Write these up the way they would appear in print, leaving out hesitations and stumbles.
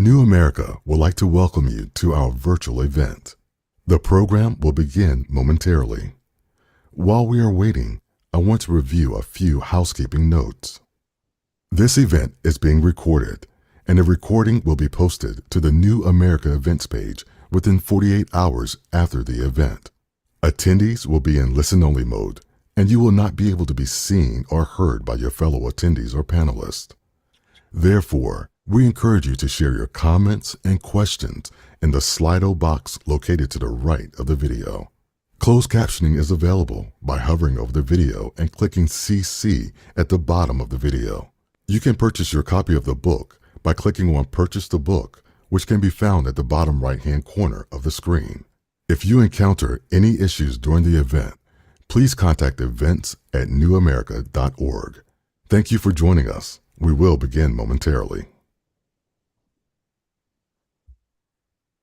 New America would like to welcome you to our virtual event. The program will begin momentarily. While we are waiting, I want to review a few housekeeping notes. This event is being recorded, and a recording will be posted to the New America events page within 48 hours after the event. Attendees will be in listen-only mode, and you will not be able to be seen or heard by your fellow attendees or panelists. Therefore, we encourage you to share your comments and questions in the Slido box located to the right of the video. Closed captioning is available by hovering over the video and clicking CC at the bottom of the video. You can purchase your copy of the book by clicking on Purchase the Book, which can be found at the bottom right-hand corner of the screen. If you encounter any issues during the event, please contact events@newamerica.org. Thank you for joining us. We will begin momentarily.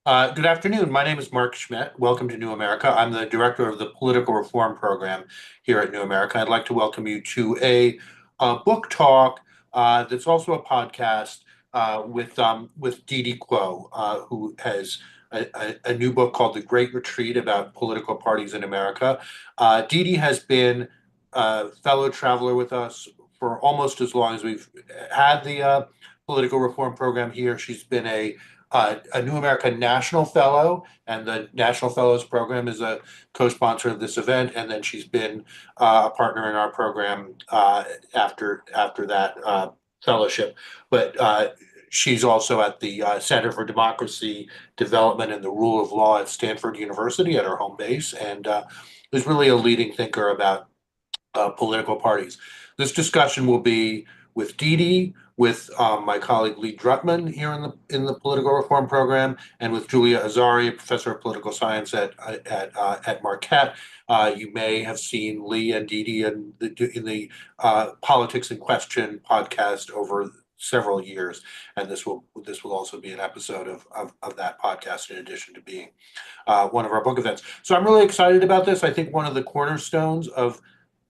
Good afternoon. My name is Mark Schmidt. Welcome to New America. I'm the director of the Political Reform Program here at New America. I'd like to welcome you to a book talk that's also a podcast with Didi, who has a new book called The Great Retreat about political parties in America. Didi has been a fellow traveler with us for almost as long as we've had the Political Reform Program here. She's been a New America National Fellow, and the National Fellows Program is a co-sponsor of this event. And then she's been a partner in our program after that fellowship. But she's also at the Center for Democracy Development and the Rule of Law at Stanford University at her home base, and is really a leading thinker about political parties. This discussion will be with Didi, with my colleague Lee Drutman here in the Political Reform Program, and with Julia Azari, a professor of political science at Marquette. You may have seen Lee and Didi in the Politics in Question podcast over several years, and this will also be an episode of that podcast in addition to being one of our book events. So I'm really excited about this. I think one of the cornerstones of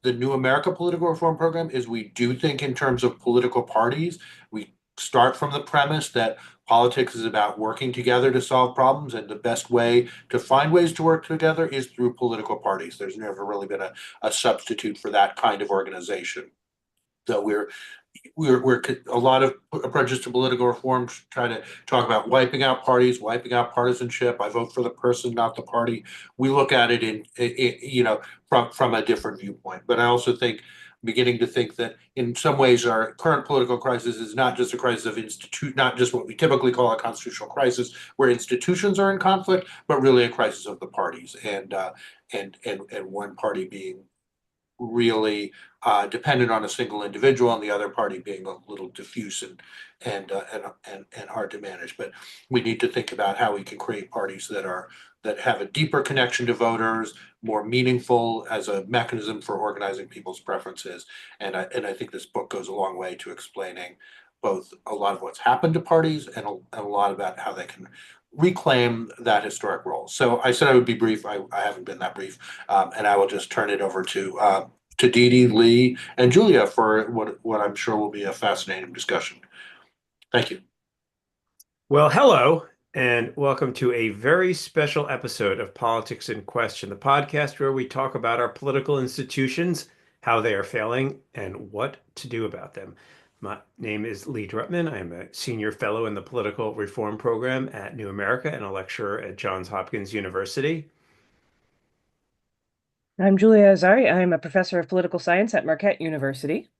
the New America Political Reform Program is we do think in terms of political parties. We start from the premise that politics is about working together to solve problems, and the best way to find ways to work together is through political parties. There's never really been a substitute for that kind of organization. So we're a lot of approaches to political reform try to talk about wiping out parties, wiping out partisanship. I vote for the person, not the party. We look at it from a different viewpoint. But I also think, beginning to think that in some ways our current political crisis is not just a crisis of not just what we typically call a constitutional crisis, where institutions are in conflict, but really a crisis of the parties, and one party being really dependent on a single individual, and the other party being a little diffuse and hard to manage. But we need to think about how we can create parties that have a deeper connection to voters, more meaningful as a mechanism for organizing people's preferences. And I think this book goes a long way to explaining both a lot of what's happened to parties and a lot about how they can reclaim that historic role. So I said I would be brief. I haven't been that brief, and I will just turn it over to Didi, Lee, and Julia for what I'm sure will be a fascinating discussion. Thank you. Well, hello, and welcome to a very special episode of Politics in Question, the podcast where we talk about our political institutions, how they are failing, and what to do about them. My name is Lee Drutman. I am a senior fellow in the Political Reform Program at New America and a lecturer at Johns Hopkins University. I'm Julia Azari. I'm a professor of political science at Marquette University.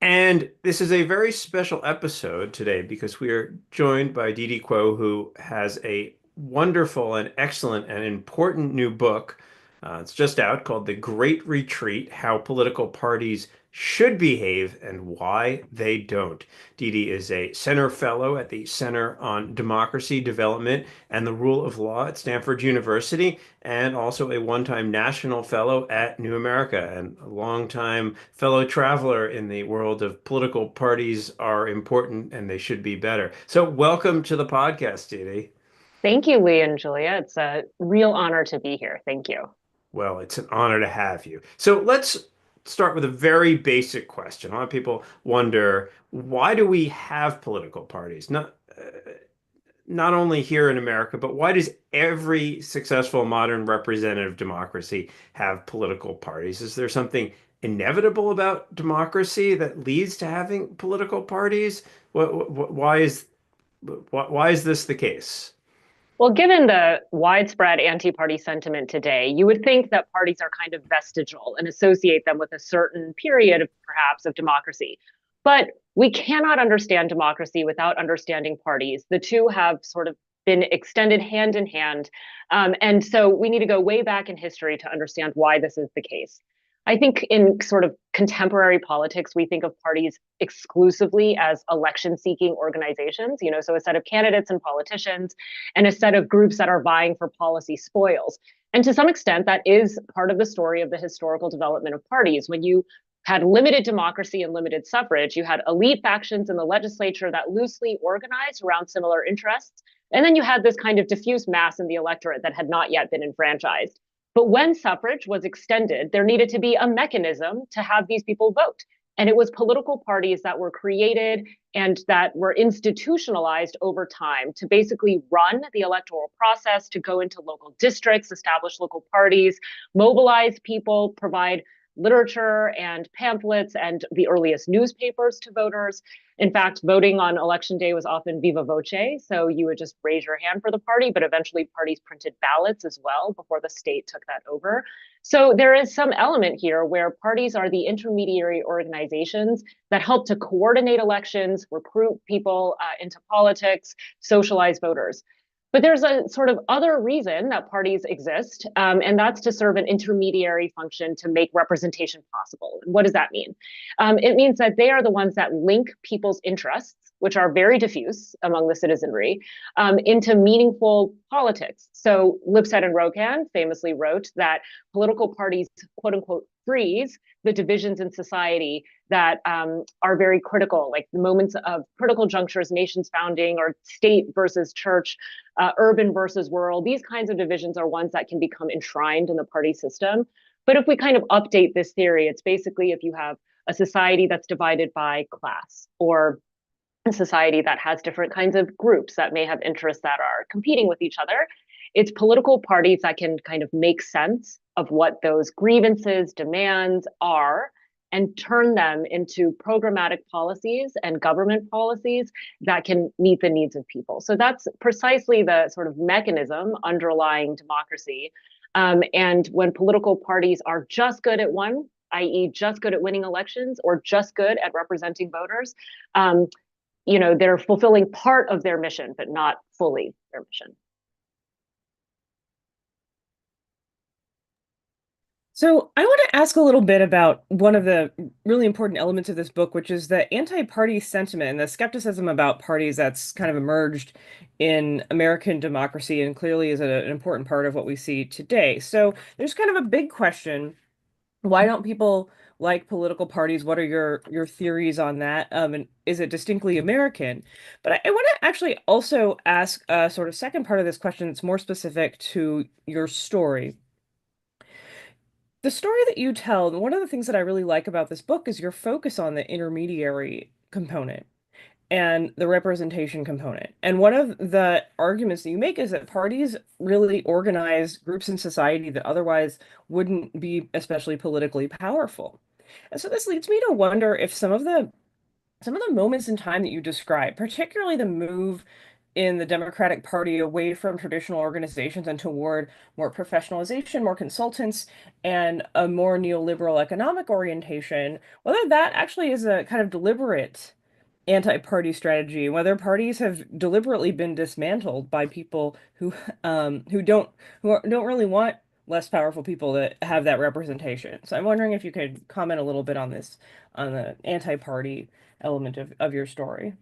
And this is a very special episode today because we are joined by Didi Kuo, who has a wonderful and excellent and important new book. It's just out, called The Great Retreat: How Political Parties Should Behave and Why They Don't. Didi is a Center Fellow at the Center on Democracy Development and the Rule of Law at Stanford University, and also a one-time National Fellow at New America, and a long-time fellow traveler in the world of political parties are important and they should be better. So welcome to the podcast, Didi. Thank you, Lee and Julia. It's a real honor to be here. Thank you. Well, it's an honor to have you. So let's start with a very basic question. A lot of people wonder, why do we have political parties? Not, not only here in America, but why does every successful modern representative democracy have political parties? Is there something inevitable about democracy that leads to having political parties? Why is this the case? Well, given the widespread anti-party sentiment today, you would think that parties are kind of vestigial and associate them with a certain period of perhaps of democracy. But we cannot understand democracy without understanding parties. The two have sort of been extended hand in hand. And so we need to go way back in history to understand why this is the case. I think in sort of contemporary politics, we think of parties exclusively as election seeking organizations, so a set of candidates and politicians and a set of groups that are vying for policy spoils. And to some extent, that is part of the story of the historical development of parties. When you had limited democracy and limited suffrage, you had elite factions in the legislature that loosely organized around similar interests. And then you had this kind of diffuse mass in the electorate that had not yet been enfranchised. But when suffrage was extended, there needed to be a mechanism to have these people vote. And it was political parties that were created and that were institutionalized over time to basically run the electoral process, to go into local districts, establish local parties, mobilize people, provide literature and pamphlets and the earliest newspapers to voters. In fact, voting on election day was often viva voce. So you would just raise your hand for the party, but eventually parties printed ballots as well before the state took that over. So there is some element here where parties are the intermediary organizations that help to coordinate elections, recruit people into politics, socialize voters. But there's a sort of other reason that parties exist, and that's to serve an intermediary function to make representation possible. What does that mean? It means that they are the ones that link people's interests, which are very diffuse among the citizenry, into meaningful politics. So Lipset and Rokan famously wrote that political parties, quote unquote, freeze the divisions in society that are very critical, like the moments of critical junctures, nation's founding, or state versus church, urban versus rural. These kinds of divisions are ones that can become enshrined in the party system. But if we kind of update this theory, it's basically if you have a society that's divided by class, or a society that has different kinds of groups that may have interests that are competing with each other, it's political parties that can kind of make sense of what those grievances, demands are, and turn them into programmatic policies and government policies that can meet the needs of people. So that's precisely the sort of mechanism underlying democracy. And when political parties are just good at one, i.e., just good at winning elections or just good at representing voters, they're fulfilling part of their mission, but not fully their mission. So I want to ask a little bit about one of the really important elements of this book, which is the anti-party sentiment and the skepticism about parties that's kind of emerged in American democracy and clearly is an important part of what we see today. So there's kind of a big question. Why don't people like political parties? What are your theories on that? And is it distinctly American? But I want to actually also ask a sort of second part of this question that's more specific to your story. The story that you tell, one of the things that I really like about this book is your focus on the intermediary component and the representation component. And one of the arguments that you make is that parties really organize groups in society that otherwise wouldn't be especially politically powerful. And so this leads me to wonder if some of the moments in time that you describe, particularly the move in the Democratic Party away from traditional organizations and toward more professionalization, more consultants, and a more neoliberal economic orientation, whether that actually is a kind of deliberate anti-party strategy, whether parties have deliberately been dismantled by people who don't really want less powerful people to have that representation. So I'm wondering if you could comment a little bit on this, on the anti-party element of your story.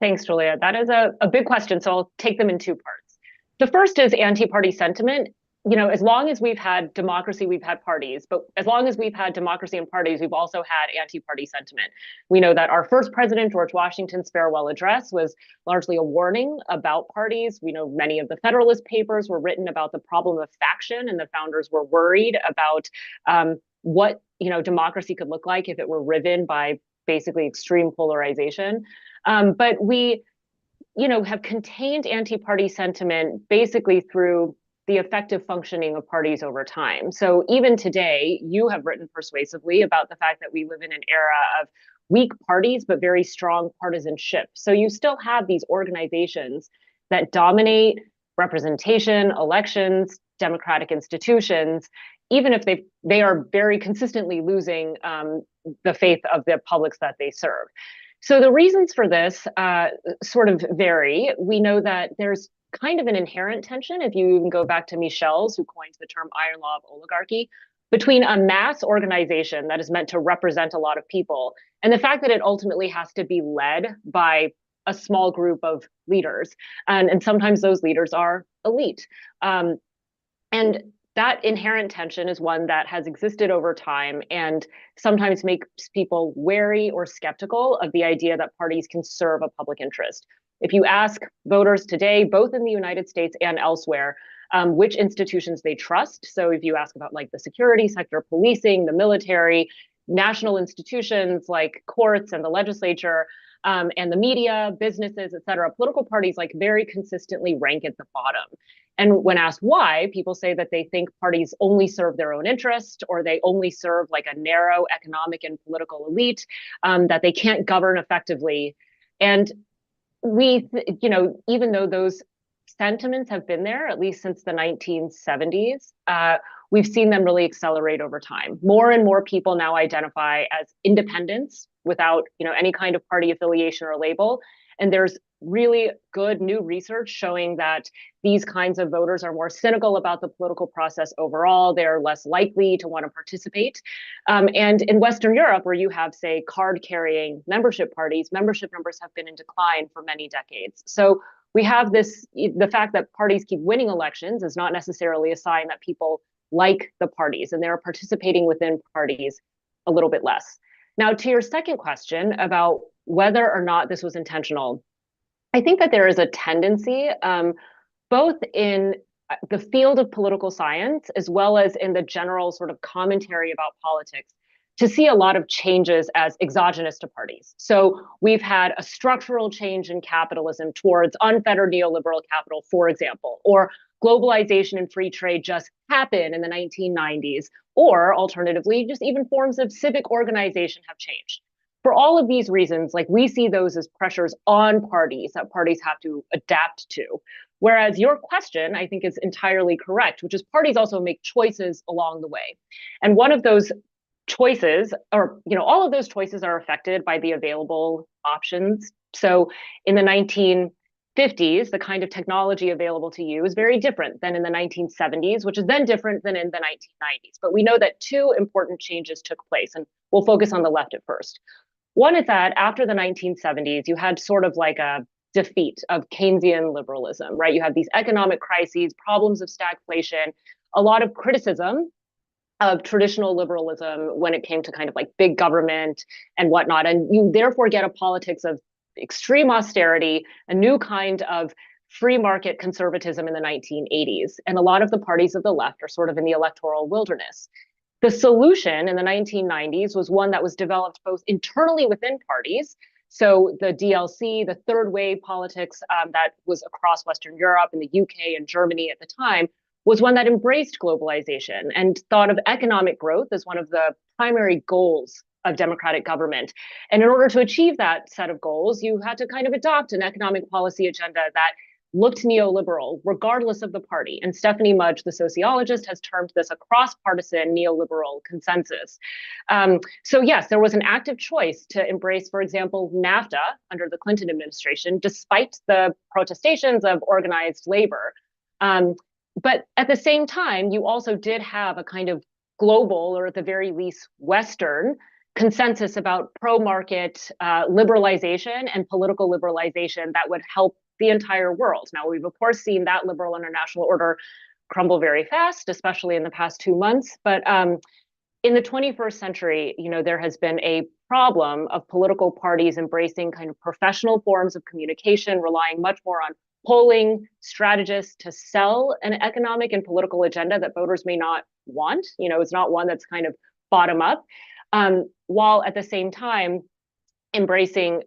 Thanks, Julia. That is a big question. So I'll take them in two parts. The first is anti-party sentiment. As long as we've had democracy, we've had parties. But as long as we've had democracy and parties, we've also had anti-party sentiment. We know that our first president, George Washington's farewell address, was largely a warning about parties. We know many of the Federalist Papers were written about the problem of faction, and the founders were worried about what democracy could look like if it were riven by basically extreme polarization. But we have contained anti-party sentiment basically through the effective functioning of parties over time. So even today, you have written persuasively about the fact that we live in an era of weak parties, but very strong partisanship. So you still have these organizations that dominate representation, elections, democratic institutions, even if they are very consistently losing the faith of the publics that they serve. So the reasons for this sort of vary. We know that there's kind of an inherent tension, if you even go back to Michel's, who coined the term iron law of oligarchy, between a mass organization that is meant to represent a lot of people and the fact that it ultimately has to be led by a small group of leaders. And sometimes those leaders are elite. And that inherent tension is one that has existed over time and sometimes makes people wary or skeptical of the idea that parties can serve a public interest. If you ask voters today, both in the United States and elsewhere, which institutions they trust, so if you ask about like the security sector, policing, the military, national institutions like courts and the legislature, and the media, businesses, et cetera, political parties like very consistently rank at the bottom. And when asked why, people say that they think parties only serve their own interest, or they only serve like a narrow economic and political elite, that they can't govern effectively. And even though those sentiments have been there, at least since the 1970s, we've seen them really accelerate over time. More and more people now identify as independents without, any kind of party affiliation or label. And there's really good new research showing that these kinds of voters are more cynical about the political process overall. They're less likely to want to participate. And in Western Europe, where you have, say, card-carrying membership parties, membership numbers have been in decline for many decades. So we have the fact that parties keep winning elections is not necessarily a sign that people like the parties and they're participating within parties a little bit less. Now, to your second question about whether or not this was intentional, I think that there is a tendency, both in the field of political science, as well as in the general sort of commentary about politics, to see a lot of changes as exogenous to parties. So we've had a structural change in capitalism towards unfettered neoliberal capital, for example, or globalization and free trade just happened in the 1990s, or alternatively, just even forms of civic organization have changed. For all of these reasons, like we see those as pressures on parties that parties have to adapt to. Whereas your question, I think, is entirely correct, which is parties also make choices along the way. And one of those choices, or all of those choices are affected by the available options. So in the 1950s, the kind of technology available to you is very different than in the 1970s, which is then different than in the 1990s. But we know that two important changes took place, and we'll focus on the left at first. One is that after the 1970s, you had sort of like a defeat of Keynesian liberalism, right? You had these economic crises, problems of stagflation, a lot of criticism of traditional liberalism when it came to kind of like big government and whatnot. And you therefore get a politics of extreme austerity, a new kind of free market conservatism in the 1980s. And a lot of the parties of the left are sort of in the electoral wilderness. The solution in the 1990s was one that was developed both internally within parties. So the DLC, the third wave politics that was across Western Europe and the UK and Germany at the time, was one that embraced globalization and thought of economic growth as one of the primary goals of democratic government. And in order to achieve that set of goals, you had to kind of adopt an economic policy agenda that looked neoliberal, regardless of the party. And Stephanie Mudge, the sociologist, has termed this a cross-partisan neoliberal consensus. So yes, there was an active choice to embrace, for example, NAFTA under the Clinton administration, despite the protestations of organized labor. But at the same time, you also did have a kind of global, or at the very least, Western consensus about pro-market liberalization and political liberalization that would help the entire world. Now, we've of course seen that liberal international order crumble very fast, especially in the past 2 months. But in the 21st century, there has been a problem of political parties embracing kind of professional forms of communication, relying much more on polling strategists to sell an economic and political agenda that voters may not want. It's not one that's kind of bottom up. While at the same time, embracing,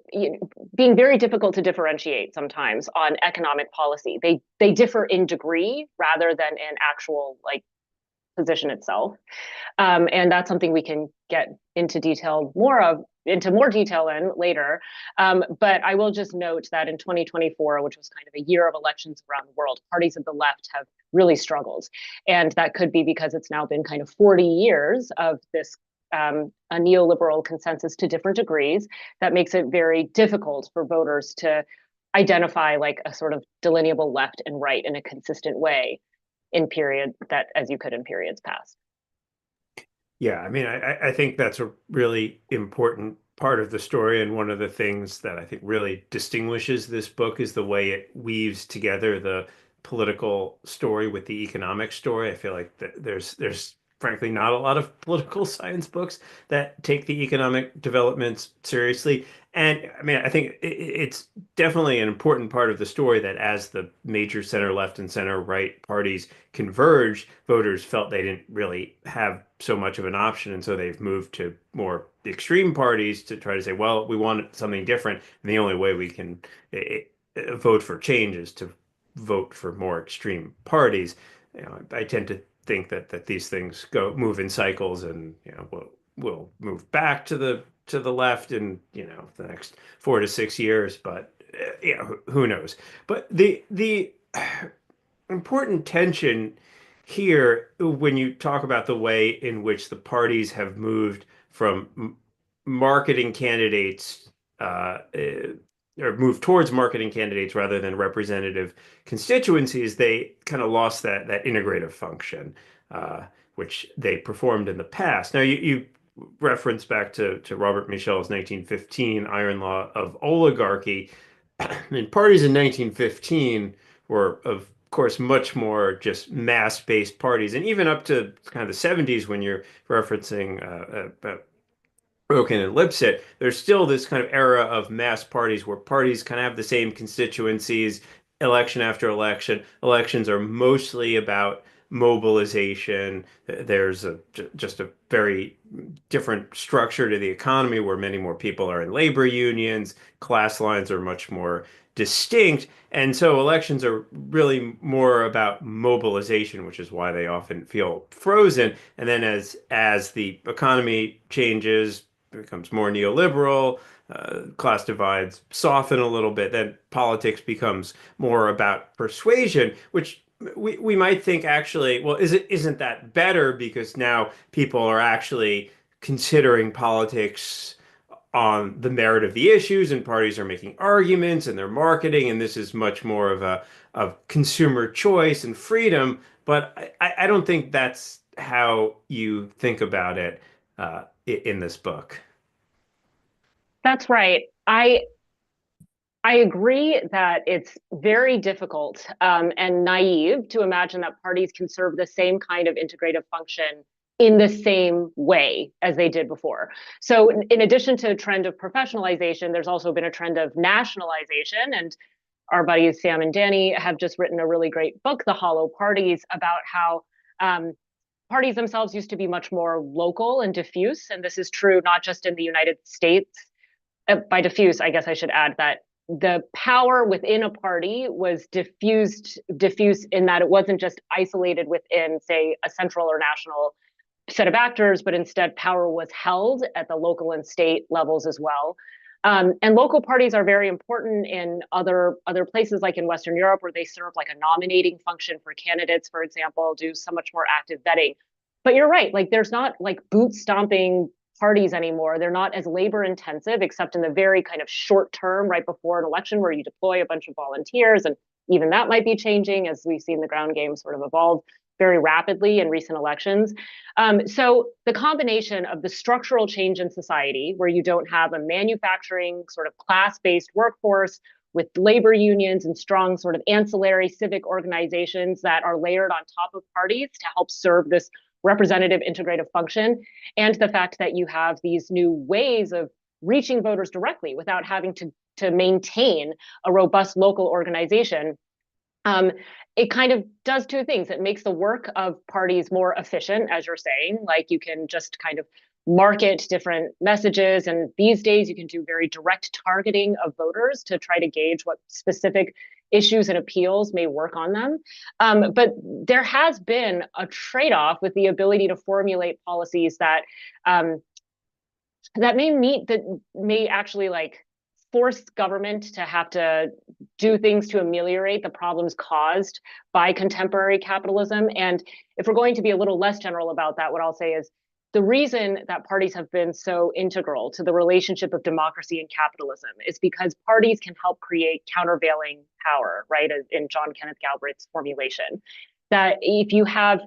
being very difficult to differentiate sometimes on economic policy. They differ in degree rather than in actual like position itself. And that's something we can get into more detail in later. But I will just note that in 2024, which was kind of a year of elections around the world, parties of the left have really struggled. And that could be because it's now been kind of 40 years of this a neoliberal consensus to different degrees that makes it very difficult for voters to identify like a sort of delineable left and right in a consistent way in period that as you could in periods past. Yeah, I mean, I think that's a really important part of the story. And one of the things that I think really distinguishes this book is the way it weaves together the political story with the economic story. I feel like there's frankly not a lot of political science books that take the economic developments seriously. And I mean, I think it's definitely an important part of the story that as the major center left and center right parties converged, voters felt they didn't really have so much of an option. And so they've moved to more extreme parties to try to say, well, we want something different. And the only way we can vote for change is to vote for more extreme parties. I tend to think that these things move in cycles, and we'll move back to the left in the next 4 to 6 years, but who knows. But the important tension here when you talk about the way in which the parties have moved from marketing candidates or moved towards marketing candidates rather than representative constituencies, they kind of lost that integrative function, which they performed in the past. Now, you reference back to Robert Michel's 1915 Iron Law of Oligarchy. And parties in 1915 were, of course, much more just mass-based parties. And even up to kind of the 70s, when you're referencing Broken and Lipset, there's still this kind of era of mass parties where parties kind of have the same constituencies election after election. Elections are mostly about mobilization. There's just a very different structure to the economy where many more people are in labor unions. Class lines are much more distinct. And so elections are really more about mobilization, which is why they often feel frozen. And then as the economy changes, becomes more neoliberal, class divides soften a little bit, then politics becomes more about persuasion, which we might think actually, well, isn't that better because now people are actually considering politics on the merit of the issues, and parties are making arguments and they're marketing, and this is much more of consumer choice and freedom. But I don't think that's how you think about it in this book. That's right. I agree that it's very difficult and naive to imagine that parties can serve the same kind of integrative function in the same way as they did before. So in addition to a trend of professionalization, there's also been a trend of nationalization. And our buddies Sam and Danny have just written a really great book, The Hollow Parties, about how parties themselves used to be much more local and diffuse. And this is true not just in the United States. By diffuse, I guess I should add that the power within a party was diffuse in that it wasn't just isolated within, say, a central or national set of actors, but instead power was held at the local and state levels as well. And local parties are very important in other places, like in Western Europe, where they serve like a nominating function for candidates, for example, do so much more active vetting. But you're right, like there's not like boot stomping parties anymore. They're not as labor intensive, except in the very kind of short term right before an election where you deploy a bunch of volunteers. And even that might be changing as we've seen the ground game sort of evolve very rapidly in recent elections. So the combination of the structural change in society, where you don't have a manufacturing sort of class-based workforce with labor unions and strong sort of ancillary civic organizations that are layered on top of parties to help serve this representative integrative function, and the fact that you have these new ways of reaching voters directly without having to maintain a robust local organization, it kind of does two things. It makes the work of parties more efficient, as you're saying, like you can just kind of market different messages. And these days you can do very direct targeting of voters to try to gauge what specific issues and appeals may work on them. But there has been a trade-off with the ability to formulate policies that may actually like force government to have to do things to ameliorate the problems caused by contemporary capitalism. And if we're going to be a little less general about that, what I'll say is the reason that parties have been so integral to the relationship of democracy and capitalism is because parties can help create countervailing power, right? In John Kenneth Galbraith's formulation, that if you have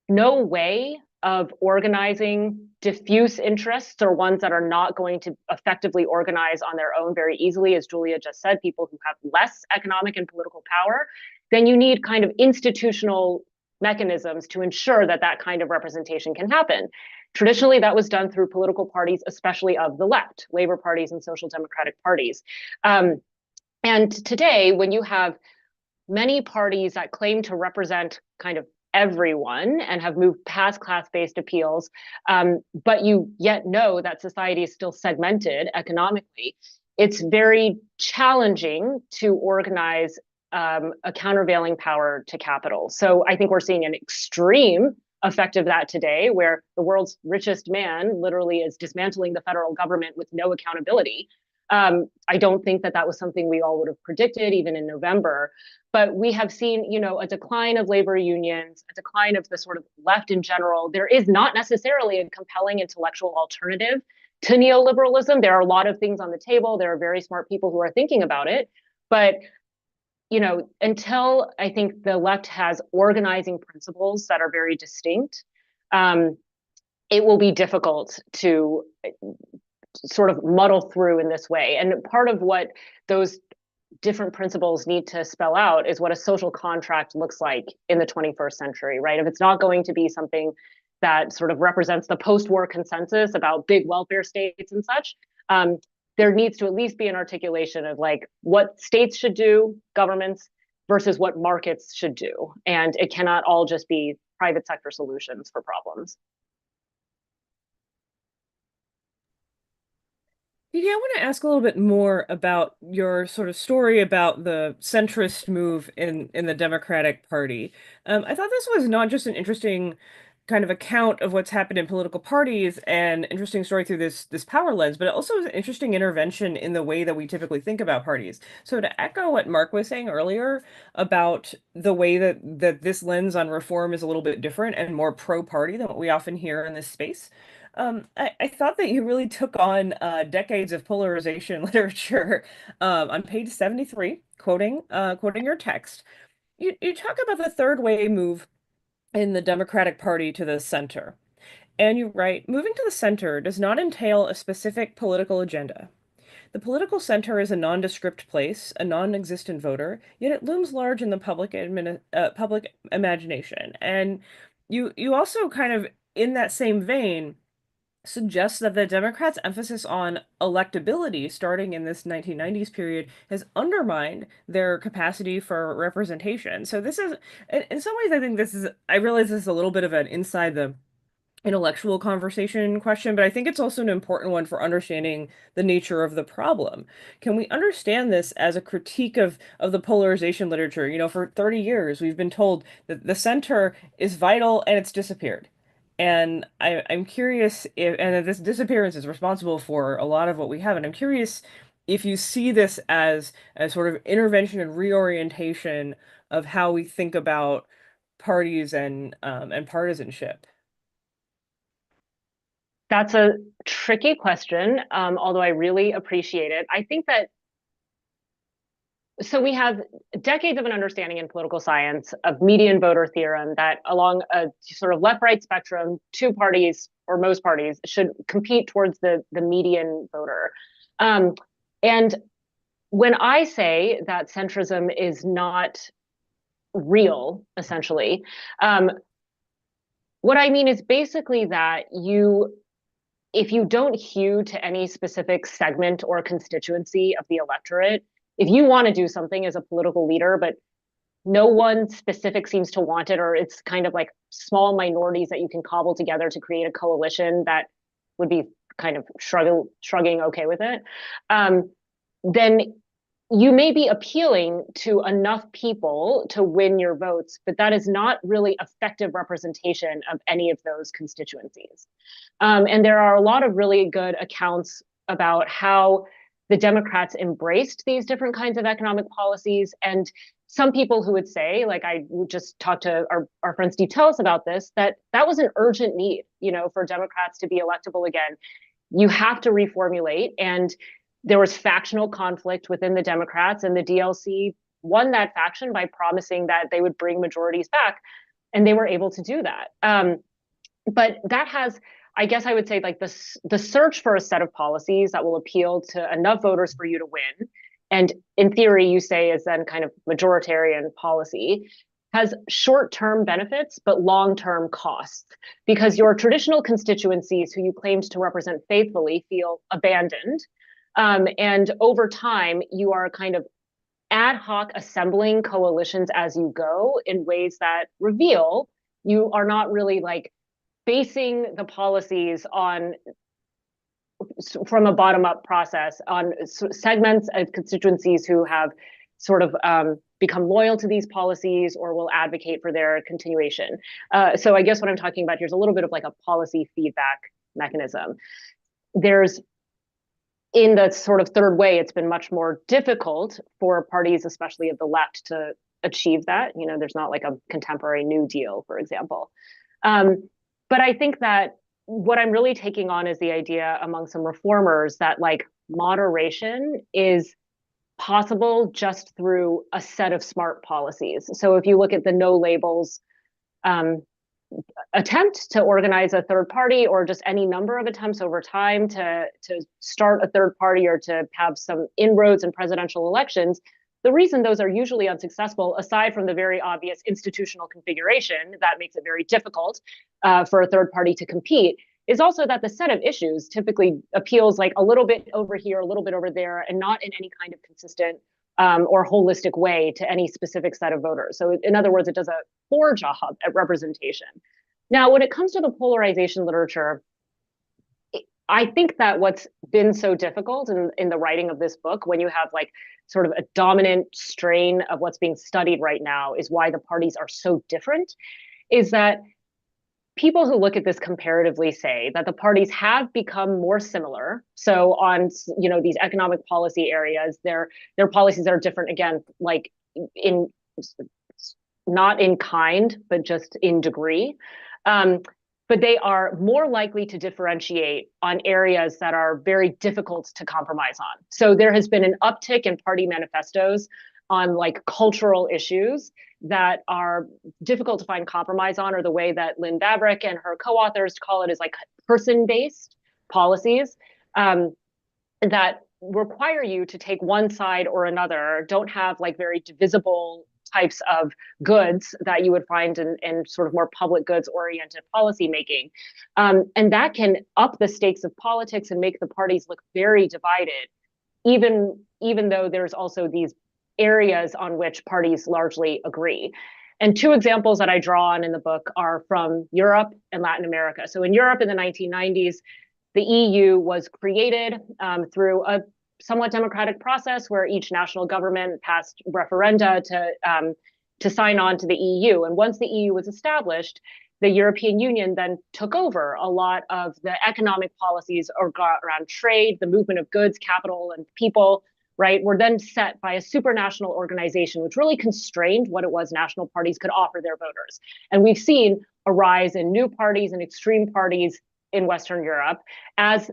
no way of organizing diffuse interests or ones that are not going to effectively organize on their own very easily, as Julia just said, people who have less economic and political power, then you need kind of institutional mechanisms to ensure that that kind of representation can happen. Traditionally, that was done through political parties, especially of the left, labor parties and social democratic parties. And today, when you have many parties that claim to represent kind of everyone and have moved past class-based appeals, but you yet know that society is still segmented economically, it's very challenging to organize a countervailing power to capital. So I think we're seeing an extreme effect of that today, where the world's richest man literally is dismantling the federal government with no accountability. I don't think that that was something we all would have predicted even in November, but we have seen, a decline of labor unions, a decline of the sort of left in general. There is not necessarily a compelling intellectual alternative to neoliberalism. There are a lot of things on the table. There are very smart people who are thinking about it, but until I think the left has organizing principles that are very distinct, it will be difficult to sort of muddle through in this way. And part of what those different principles need to spell out is what a social contract looks like in the 21st century, right? If it's not going to be something that sort of represents the post-war consensus about big welfare states and such, there needs to at least be an articulation of like what states should do, governments, versus what markets should do. And it cannot all just be private sector solutions for problems. Didi, I want to ask a little bit more about your sort of story about the centrist move in the Democratic Party. I thought this was not just an interesting kind of account of what's happened in political parties and interesting story through this power lens, but it also is an interesting intervention in the way that we typically think about parties. So to echo what Mark was saying earlier about the way that this lens on reform is a little bit different and more pro-party than what we often hear in this space. I thought that you really took on decades of polarization literature on page 73, quoting your text. You talk about the third way move in the Democratic Party to the center. And you write, moving to the center does not entail a specific political agenda. The political center is a nondescript place, a non-existent voter, yet it looms large in the public imagination. And you also kind of, in that same vein, suggests that the Democrats' emphasis on electability starting in this 1990s period has undermined their capacity for representation. So this is, in some ways, I think I realize this is a little bit of an inside the intellectual conversation question, but I think it's also an important one for understanding the nature of the problem. Can we understand this as a critique of the polarization literature? For 30 years, we've been told that the center is vital and it's disappeared. And I'm curious and that this disappearance is responsible for a lot of what we have. And I'm curious if you see this as a sort of intervention and reorientation of how we think about parties and partisanship. That's a tricky question, although I really appreciate it. I think that so we have decades of an understanding in political science of median voter theorem that along a sort of left-right spectrum, two parties or most parties should compete towards the median voter. And when I say that centrism is not real, essentially, what I mean is basically that if you don't hew to any specific segment or constituency of the electorate, if you want to do something as a political leader, but no one specific seems to want it, or it's kind of like small minorities that you can cobble together to create a coalition that would be kind of shrugging okay with it, then you may be appealing to enough people to win your votes, but that is not really effective representation of any of those constituencies. And there are a lot of really good accounts about how the Democrats embraced these different kinds of economic policies. And some people who would say, like I just talked to our friend Steve Tellis about this, that was an urgent need, for Democrats to be electable again. You have to reformulate. And there was factional conflict within the Democrats, and the DLC won that faction by promising that they would bring majorities back, and they were able to do that. But that has, I guess I would say, like the search for a set of policies that will appeal to enough voters for you to win, and in theory, you say is then kind of majoritarian policy, has short-term benefits but long-term costs, because your traditional constituencies who you claimed to represent faithfully feel abandoned. And over time, you are kind of ad hoc assembling coalitions as you go in ways that reveal you are not really like basing the policies on from a bottom-up process on segments of constituencies who have sort of become loyal to these policies or will advocate for their continuation. So I guess what I'm talking about here is a little bit of like a policy feedback mechanism. There's in the sort of third way, it's been much more difficult for parties, especially of the left, to achieve that. There's not like a contemporary New Deal, for example. But I think that what I'm really taking on is the idea among some reformers that like moderation is possible just through a set of smart policies. So if you look at the no labels attempt to organize a third party, or just any number of attempts over time to start a third party or to have some inroads in presidential elections, the reason those are usually unsuccessful, aside from the very obvious institutional configuration that makes it very difficult for a third party to compete, is also that the set of issues typically appeals like a little bit over here, a little bit over there, and not in any kind of consistent or holistic way to any specific set of voters. So in other words, it does a poor job at representation. Now, when it comes to the polarization literature, I think that what's been so difficult in the writing of this book, when you have like sort of a dominant strain of what's being studied right now, is why the parties are so different, is that people who look at this comparatively say that the parties have become more similar. So on, these economic policy areas, their policies are different, again, like in not in kind, but just in degree. But they are more likely to differentiate on areas that are very difficult to compromise on. So there has been an uptick in party manifestos on like cultural issues that are difficult to find compromise on, or the way that Lynn Babrick and her co-authors call it is like person-based policies that require you to take one side or another, don't have like very divisible types of goods that you would find in sort of more public goods oriented policy making. And that can up the stakes of politics and make the parties look very divided, even though there's also these areas on which parties largely agree. And two examples that I draw on in the book are from Europe and Latin America. So in Europe in the 1990s, the EU was created through a somewhat democratic process where each national government passed referenda to sign on to the EU. And once the EU was established, the European Union then took over a lot of the economic policies around trade, the movement of goods, capital, and people, right, were then set by a supranational organization, which really constrained what it was national parties could offer their voters. And we've seen a rise in new parties and extreme parties in Western Europe as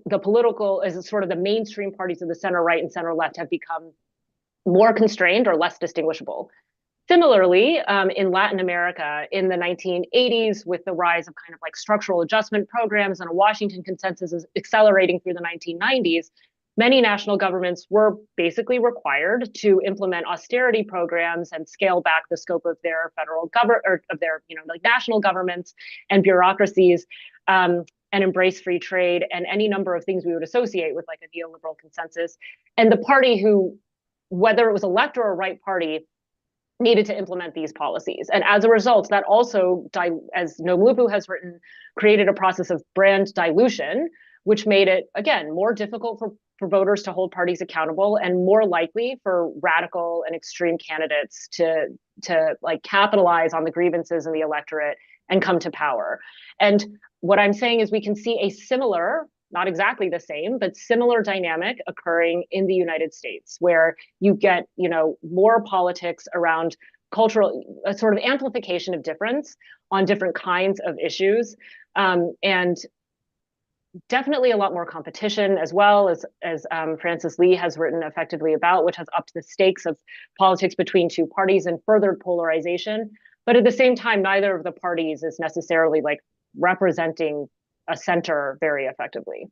sort of the mainstream parties of the center right and center left have become more constrained or less distinguishable. Similarly, in Latin America in the 1980s, with the rise of kind of like structural adjustment programs and a Washington consensus is accelerating through the 1990s, many national governments were basically required to implement austerity programs and scale back the scope of their federal government or of their, like national governments and bureaucracies, and embrace free trade and any number of things we would associate with like a neoliberal consensus. And the party who, whether it was a left or a right party, needed to implement these policies. And as a result, that also, as Nomlupu has written, created a process of brand dilution, which made it, again, more difficult for voters to hold parties accountable and more likely for radical and extreme candidates to like capitalize on the grievances in the electorate and come to power. And what I'm saying is we can see a similar, not exactly the same, but similar dynamic occurring in the United States, where you get, more politics around cultural, a sort of amplification of difference on different kinds of issues, and definitely a lot more competition, as well as Francis Lee has written effectively about, which has upped the stakes of politics between two parties and furthered polarization. But at the same time, neither of the parties is necessarily like representing a center very effectively.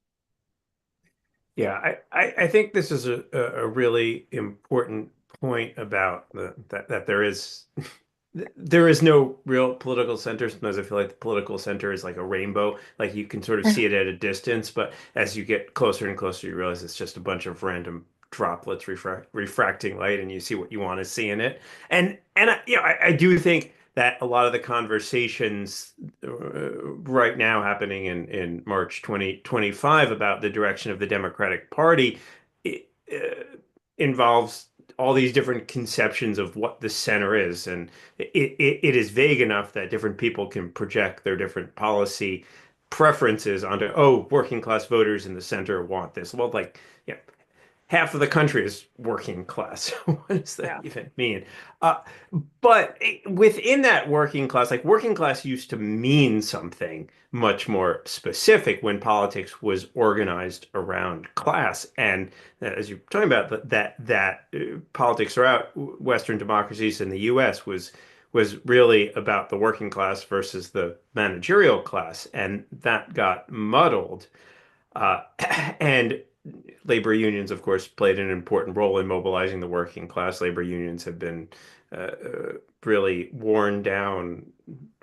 Yeah, I think this is a really important point about that there is no real political center. Sometimes I feel like the political center is like a rainbow. Like you can sort of see it at a distance, but as you get closer and closer, you realize it's just a bunch of random droplets refracting light, and you see what you want to see in it. And I do think that a lot of the conversations right now happening in March 2025 about the direction of the Democratic Party involves all these different conceptions of what the center is. And it is vague enough that different people can project their different policy preferences onto, oh, working class voters in the center want this. Well, like, yeah, half of the country is working class. What does that even mean? But within that working class, like working class used to mean something much more specific when politics was organized around class. And as you're talking about, that politics throughout Western democracies in the U.S. was really about the working class versus the managerial class, and that got muddled. And labor unions, of course, played an important role in mobilizing the working class. Labor unions have been really worn down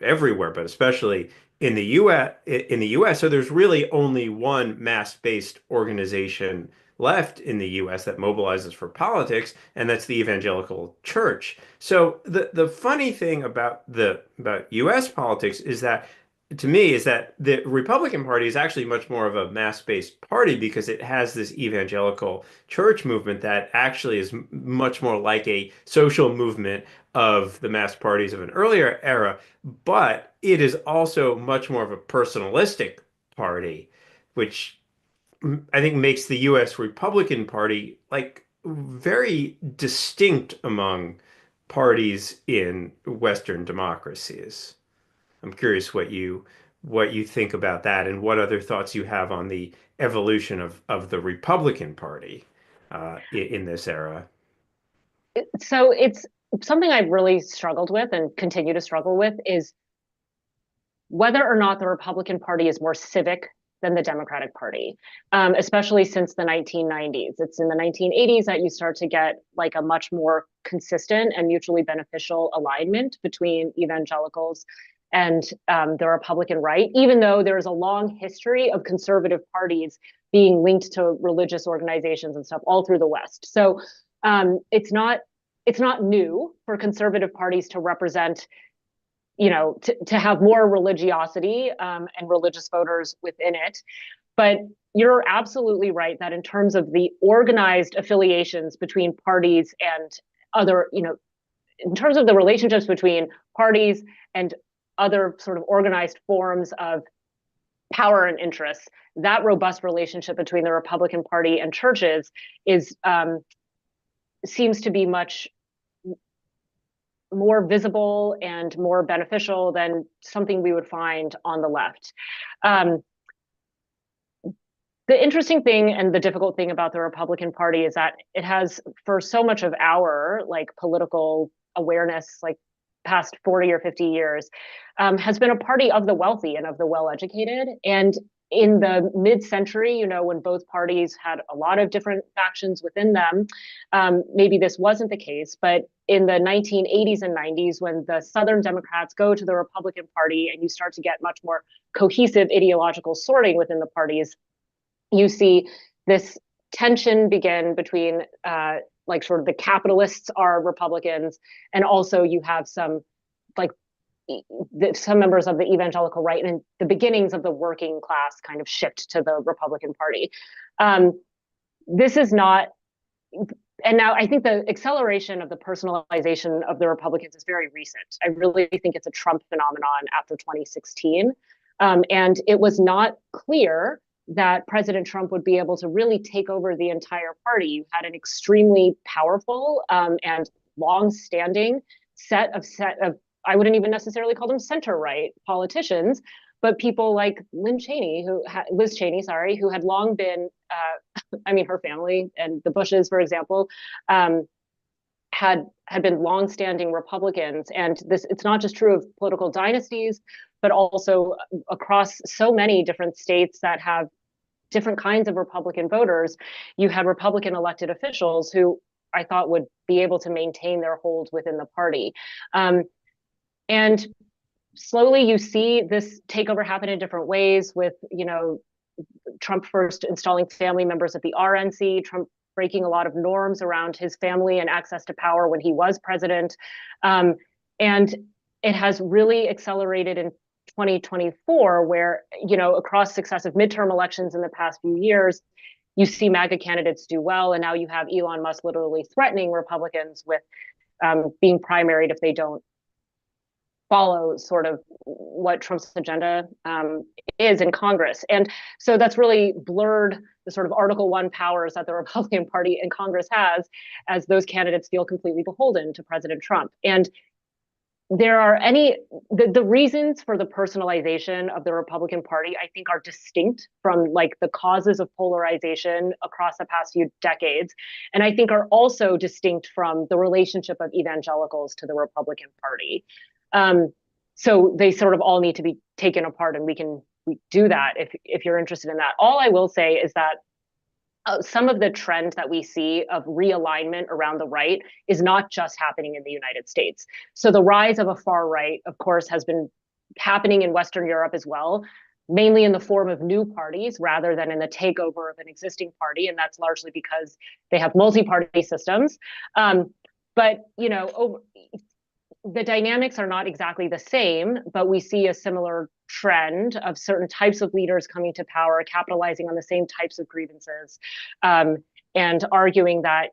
everywhere, but especially in the U.S. So there's really only one mass-based organization left in the U.S. that mobilizes for politics, and that's the evangelical church. So the funny thing about U.S. politics is that, to me, is that the Republican Party is actually much more of a mass-based party because it has this evangelical church movement that actually is much more like a social movement of the mass parties of an earlier era, but it is also much more of a personalistic party, which I think makes the U.S. Republican Party like very distinct among parties in Western democracies. I'm curious what you think about that and what other thoughts you have on the evolution of the Republican Party in this era. So it's something I've really struggled with and continue to struggle with is whether or not the Republican Party is more civic than the Democratic Party, especially since the 1990s. It's in the 1980s that you start to get like a much more consistent and mutually beneficial alignment between evangelicals and the Republican right, even though there's a long history of conservative parties being linked to religious organizations and stuff all through the West. So it's not new for conservative parties to represent, to have more religiosity and religious voters within it. But you're absolutely right that in terms of the organized affiliations between parties and other, in terms of the relationships between parties and other sort of organized forms of power and interests, that robust relationship between the Republican Party and churches seems to be much more visible and more beneficial than something we would find on the left. The interesting thing and the difficult thing about the Republican Party is that it has, for so much of our like political awareness, like past 40 or 50 years, has been a party of the wealthy and of the well-educated. And in the mid-century, when both parties had a lot of different factions within them, maybe this wasn't the case, but in the 1980s and 90s, when the Southern Democrats go to the Republican Party and you start to get much more cohesive ideological sorting within the parties, you see this tension begin between like sort of the capitalists are Republicans, and also you have some like some members of the evangelical right and the beginnings of the working class kind of shift to the Republican Party. This is not, and now I think the acceleration of the personalization of the Republicans is very recent. I really think it's a Trump phenomenon after 2016. And it was not clear that President Trump would be able to really take over the entire party. You had an extremely powerful and long-standing set of I wouldn't even necessarily call them center-right politicians, but people like Liz Cheney, who had long been, I mean, her family and the Bushes, for example, had been longstanding Republicans. And it's not just true of political dynasties, but also across so many different states that have different kinds of Republican voters. You had Republican elected officials who I thought would be able to maintain their hold within the party. And slowly you see this takeover happen in different ways with, Trump first installing family members at the RNC, Trump breaking a lot of norms around his family and access to power when he was president. And it has really accelerated in 2024, where, across successive midterm elections in the past few years, you see MAGA candidates do well. And now you have Elon Musk literally threatening Republicans with being primaried if they don't follow sort of what Trump's agenda is in Congress. And so that's really blurred the sort of Article 1 powers that the Republican Party in Congress has, as those candidates feel completely beholden to President Trump. And there are the reasons for the personalization of the Republican Party, I think, are distinct from like the causes of polarization across the past few decades. And I think are also distinct from the relationship of evangelicals to the Republican Party. So they sort of all need to be taken apart, and we do that if you're interested in that. All I will say is that some of the trend that we see of realignment around the right is not just happening in the United States. So the rise of a far right, of course, has been happening in Western Europe as well, mainly in the form of new parties rather than in the takeover of an existing party. And that's largely because they have multi-party systems. But, the dynamics are not exactly the same, but we see a similar trend of certain types of leaders coming to power, capitalizing on the same types of grievances, and arguing that,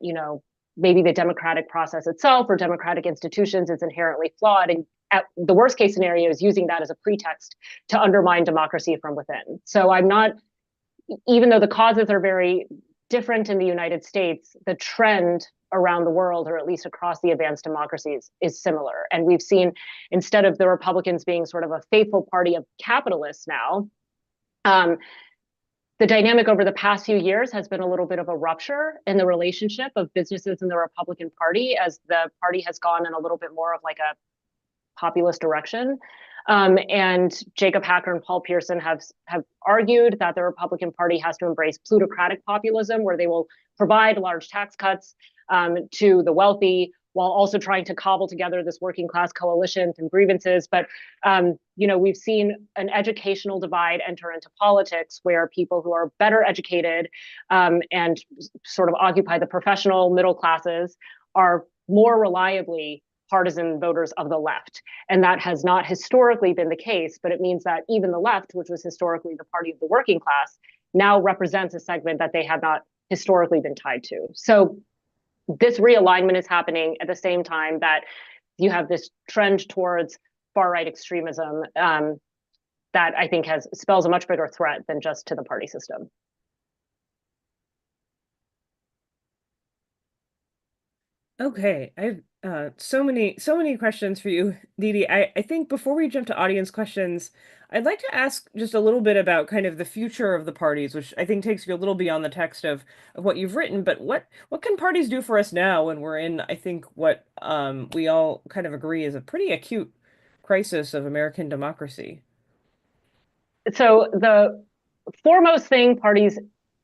maybe the democratic process itself or democratic institutions is inherently flawed. And at the worst case scenario is using that as a pretext to undermine democracy from within. So I'm not, even though the causes are very different in the United States, the trend around the world, or at least across the advanced democracies, is similar. And we've seen, instead of the Republicans being sort of a faithful party of capitalists now, the dynamic over the past few years has been a little bit of a rupture in the relationship of businesses and the Republican Party, as the party has gone in a little bit more of like a populist direction. And Jacob Hacker and Paul Pierson have argued that the Republican Party has to embrace plutocratic populism, where they will provide large tax cuts to the wealthy, while also trying to cobble together this working class coalition through grievances. But we've seen an educational divide enter into politics, where people who are better educated and sort of occupy the professional middle classes are more reliably partisan voters of the left. And that has not historically been the case, but it means that even the left, which was historically the party of the working class, now represents a segment that they have not historically been tied to. So this realignment is happening at the same time that you have this trend towards far-right extremism that I think spells a much bigger threat than just to the party system. Okay, I have so many questions for you, Didi. I think before we jump to audience questions, I'd like to ask just a little bit about kind of the future of the parties, which I think takes you a little beyond the text of what you've written. But what can parties do for us now when we're in, I think, what we all kind of agree is a pretty acute crisis of American democracy? So the foremost thing parties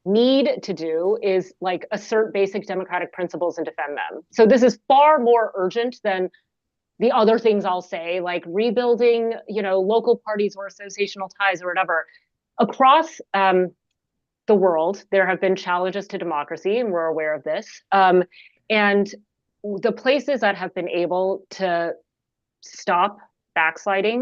need to do is like assert basic democratic principles and defend them. So this is far more urgent than the other things I'll say, like rebuilding, local parties or associational ties or whatever. Across the world, there have been challenges to democracy, and we're aware of this. And the places that have been able to stop backsliding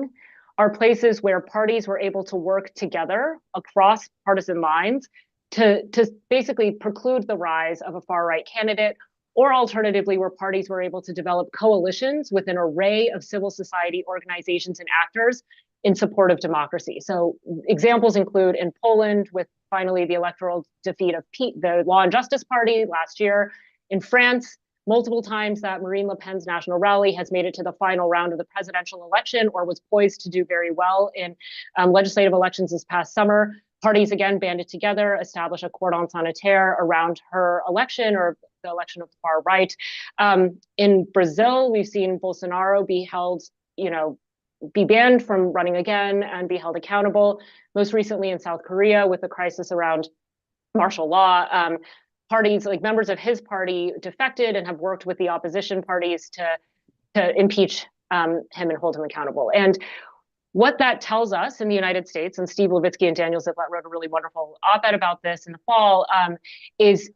are places where parties were able to work together across partisan lines to basically preclude the rise of a far-right candidate, or alternatively, where parties were able to develop coalitions with an array of civil society organizations and actors in support of democracy. So examples include in Poland, with finally the electoral defeat of the Law and Justice Party last year. In France, multiple times that Marine Le Pen's National Rally has made it to the final round of the presidential election, or was poised to do very well in legislative elections this past summer. Parties again banded together, established a cordon sanitaire around her election, or the election of the far right. In Brazil, we've seen Bolsonaro be held, be banned from running again and be held accountable. Most recently in South Korea, with the crisis around martial law, parties, like members of his party, defected and have worked with the opposition parties to impeach him and hold him accountable. And what that tells us in the United States, and Steve Levitsky and Daniel Ziblatt wrote a really wonderful op-ed about this in the fall, is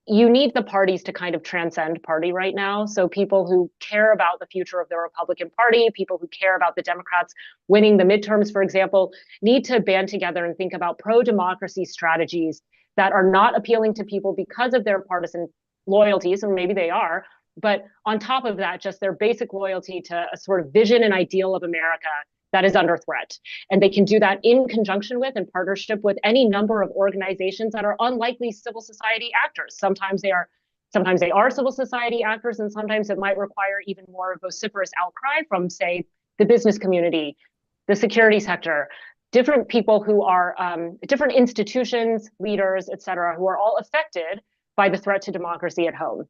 you need the parties to kind of transcend party right now. So people who care about the future of the Republican Party, people who care about the Democrats winning the midterms, for example, need to band together and think about pro-democracy strategies that are not appealing to people because of their partisan loyalties, or maybe they are, but on top of that, just their basic loyalty to a sort of vision and ideal of America that is under threat. And they can do that in conjunction with and partnership with any number of organizations that are unlikely civil society actors. Sometimes they are civil society actors, and sometimes it might require even more vociferous outcry from, say, the business community, the security sector, different people who are different institutions, leaders, et cetera, who are all affected by the threat to democracy at home.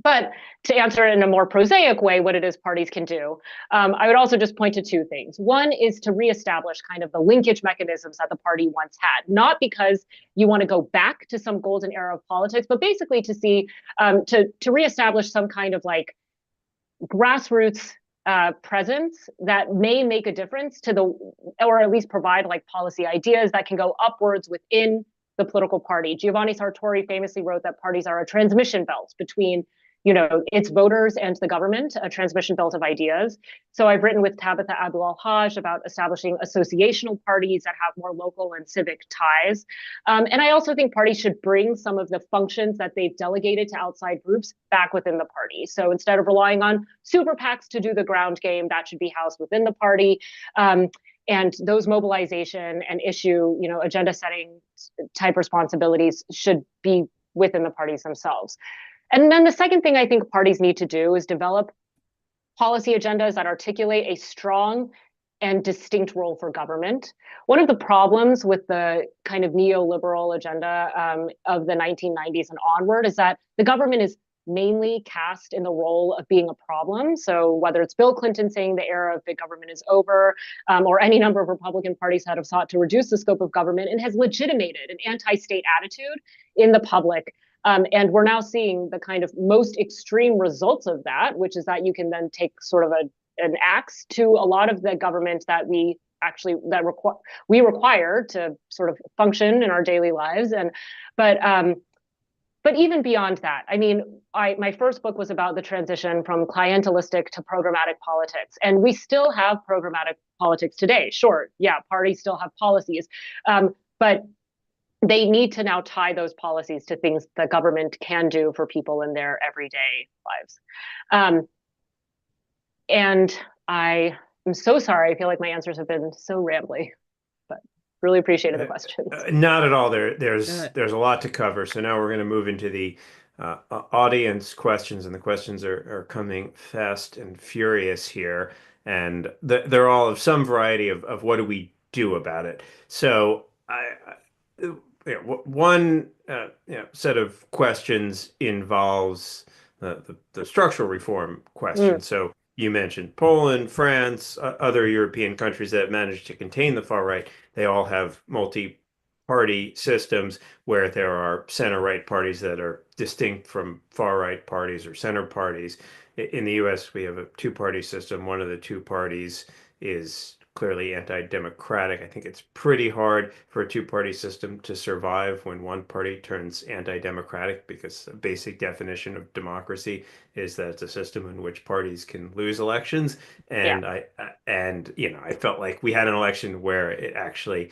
But to answer in a more prosaic way what it is parties can do, I would also just point to two things. One is to reestablish kind of the linkage mechanisms that the party once had, not because you want to go back to some golden era of politics, but basically to see, to reestablish some kind of like grassroots presence that may make a difference to the, or at least provide like policy ideas that can go upwards within the political party. Giovanni Sartori famously wrote that parties are a transmission belt between its voters and the government, a transmission belt of ideas. So I've written with Tabitha Abdul-Hajj about establishing associational parties that have more local and civic ties. And I also think parties should bring some of the functions that they've delegated to outside groups back within the party. So instead of relying on super PACs to do the ground game, that should be housed within the party. And those mobilization and issue, agenda setting type responsibilities should be within the parties themselves. And then the second thing I think parties need to do is develop policy agendas that articulate a strong and distinct role for government. One of the problems with the kind of neoliberal agenda of the 1990s and onward is that the government is mainly cast in the role of being a problem. So whether it's Bill Clinton saying the era of big government is over, or any number of Republican parties that have sought to reduce the scope of government, and has legitimated an anti-state attitude in the public. And we're now seeing the kind of most extreme results of that, which is that you can then take sort of an axe to a lot of the government that we require to sort of function in our daily lives. But even beyond that, I mean, my first book was about the transition from clientelistic to programmatic politics, and we still have programmatic politics today. Sure, yeah, parties still have policies, but they need to now tie those policies to things the government can do for people in their everyday lives. And I am so sorry. I feel like my answers have been so rambly, but really appreciated the questions. Not at all. There's a lot to cover. So now we're going to move into the audience questions, and the questions are coming fast and furious here. And they're all of some variety of what do we do about it. So one set of questions involves the structural reform question. So you mentioned Poland, France, other European countries that have managed to contain the far right. They all have multi-party systems where there are center-right parties that are distinct from far-right parties or center parties. In the US, we have a two-party system. One of the two parties is clearly anti-democratic. I think it's pretty hard for a two-party system to survive when one party turns anti-democratic, because the basic definition of democracy is that it's a system in which parties can lose elections. Yeah. And I felt like we had an election where it actually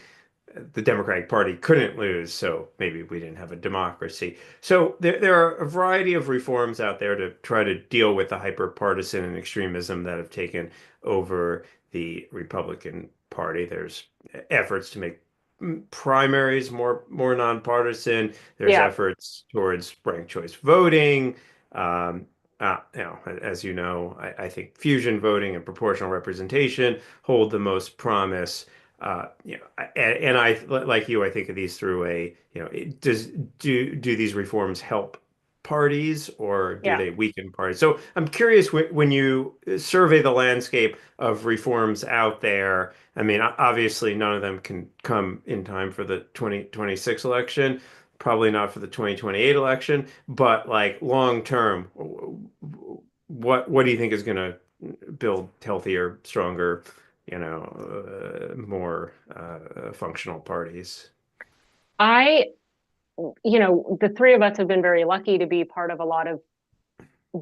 the Democratic Party couldn't lose, so maybe we didn't have a democracy. So there are a variety of reforms out there to try to deal with the hyper-partisan and extremism that have taken over the Republican Party. There's efforts to make primaries more nonpartisan. There's Yeah. efforts towards ranked choice voting. As you know, I think fusion voting and proportional representation hold the most promise. And I, like you, I think of these through do these reforms help parties, or do Yeah. they weaken parties? So I'm curious, when you survey the landscape of reforms out there, I mean, obviously none of them can come in time for the 2026 election, probably not for the 2028 election, but like long term, what do you think is going to build healthier, stronger, more functional parties? The three of us have been very lucky to be part of a lot of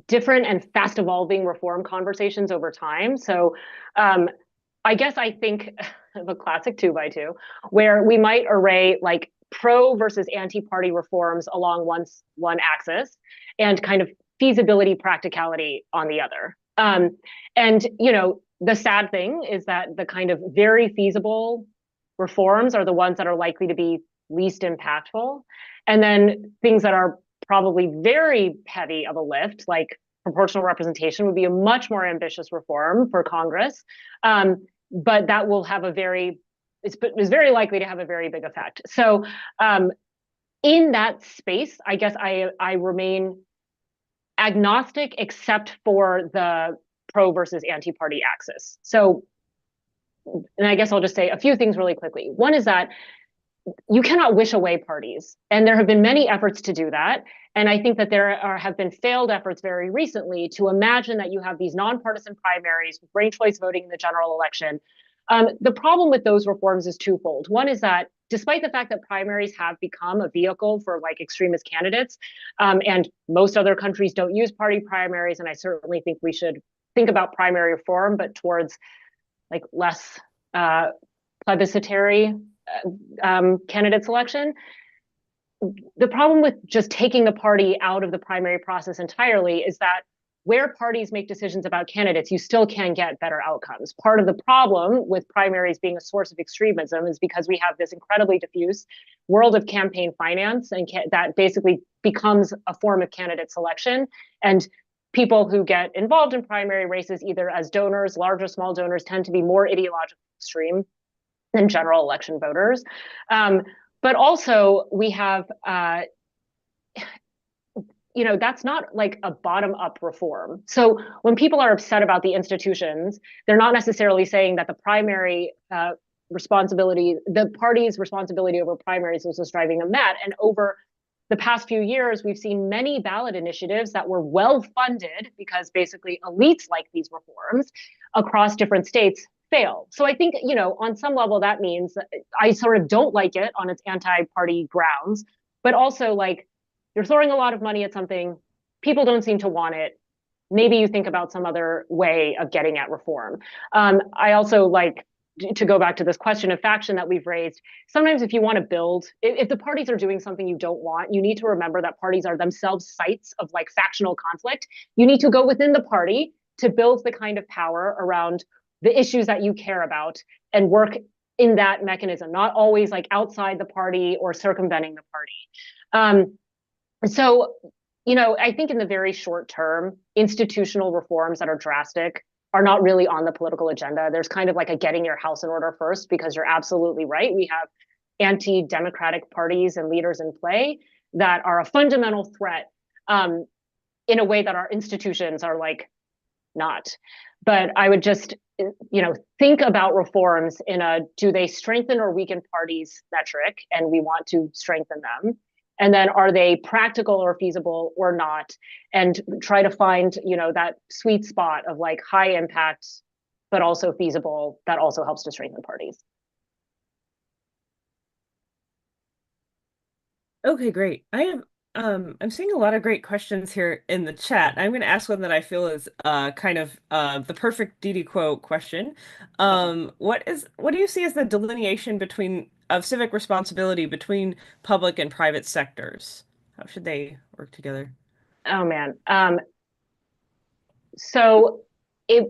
different and fast evolving reform conversations over time. So I guess I think of a classic 2x2 where we might array like pro versus anti-party reforms along one axis and kind of feasibility practicality on the other. And the sad thing is that the kind of very feasible reforms are the ones that are likely to be least impactful. And then things that are probably very heavy of a lift, like proportional representation, would be a much more ambitious reform for Congress. But that will have is very likely to have a very big effect. So in that space, I guess I remain agnostic except for the pro versus anti-party axis. So, and I guess I'll just say a few things really quickly. One is that you cannot wish away parties, and there have been many efforts to do that. And I think that have been failed efforts very recently to imagine that you have these nonpartisan primaries with ranked choice voting in the general election. The problem with those reforms is twofold. One is that despite the fact that primaries have become a vehicle for like extremist candidates, and most other countries don't use party primaries, and I certainly think we should think about primary reform, but towards like less plebiscitary candidate selection. The problem with just taking the party out of the primary process entirely is that where parties make decisions about candidates, you still can get better outcomes. Part of the problem with primaries being a source of extremism is because we have this incredibly diffuse world of campaign finance, and that basically becomes a form of candidate selection. And people who get involved in primary races, either as donors, large or small donors, tend to be more ideologically extreme than general election voters. But also we have, that's not like a bottom-up reform. So when people are upset about the institutions, they're not necessarily saying that the primary responsibility, the party's responsibility over primaries was driving them mad. And over the past few years, we've seen many ballot initiatives that were well-funded because basically elites like these reforms across different states fail. So I think, on some level, that means that I sort of don't like it on its anti-party grounds, but also like you're throwing a lot of money at something, people don't seem to want it. Maybe you think about some other way of getting at reform. I also like to go back to this question of faction that we've raised. Sometimes if you want to build, if the parties are doing something you don't want, you need to remember that parties are themselves sites of like factional conflict. You need to go within the party to build the kind of power around the issues that you care about and work in that mechanism, not always like outside the party or circumventing the party. So, I think in the very short term, institutional reforms that are drastic are not really on the political agenda. There's kind of like a getting your house in order first, because you're absolutely right. We have anti-democratic parties and leaders in play that are a fundamental threat in a way that our institutions are like not. But I would just, think about reforms in a do they strengthen or weaken parties metric, and we want to strengthen them. And then are they practical or feasible or not? And try to find, that sweet spot of like high impact, but also feasible, that also helps to strengthen parties. Okay, great. I'm seeing a lot of great questions here in the chat. I'm going to ask one that I feel is kind of the perfect Didi quote question. What do you see as the delineation between of civic responsibility between public and private sectors? How should they work together? Oh man. So it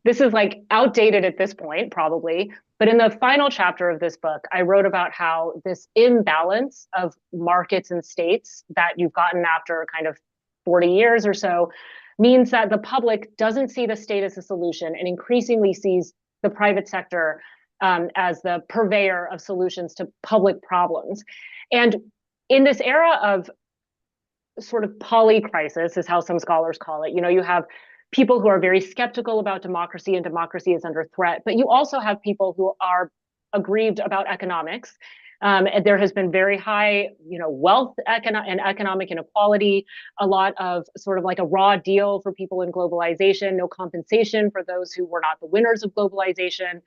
this is like outdated at this point, probably. But in the final chapter of this book, I wrote about how this imbalance of markets and states that you've gotten after kind of 40 years or so means that the public doesn't see the state as a solution and increasingly sees the private sector as the purveyor of solutions to public problems. And in this era of sort of polycrisis is how some scholars call it. You have people who are very skeptical about democracy and democracy is under threat, but you also have people who are aggrieved about economics. And there has been very high, wealth and economic inequality, a lot of sort of like a raw deal for people in globalization, no compensation for those who were not the winners of globalization,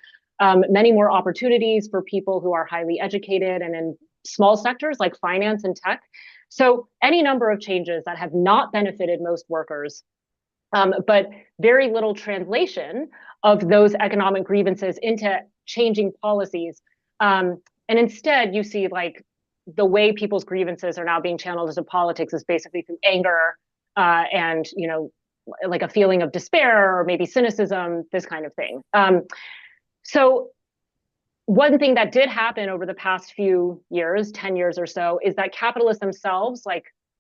many more opportunities for people who are highly educated and in small sectors like finance and tech. So any number of changes that have not benefited most workers, but very little translation of those economic grievances into changing policies. And instead, you see like the way people's grievances are now being channeled into politics is basically through anger and, like a feeling of despair or maybe cynicism, this kind of thing. So one thing that did happen over the past few years, 10 years or so, is that capitalists themselves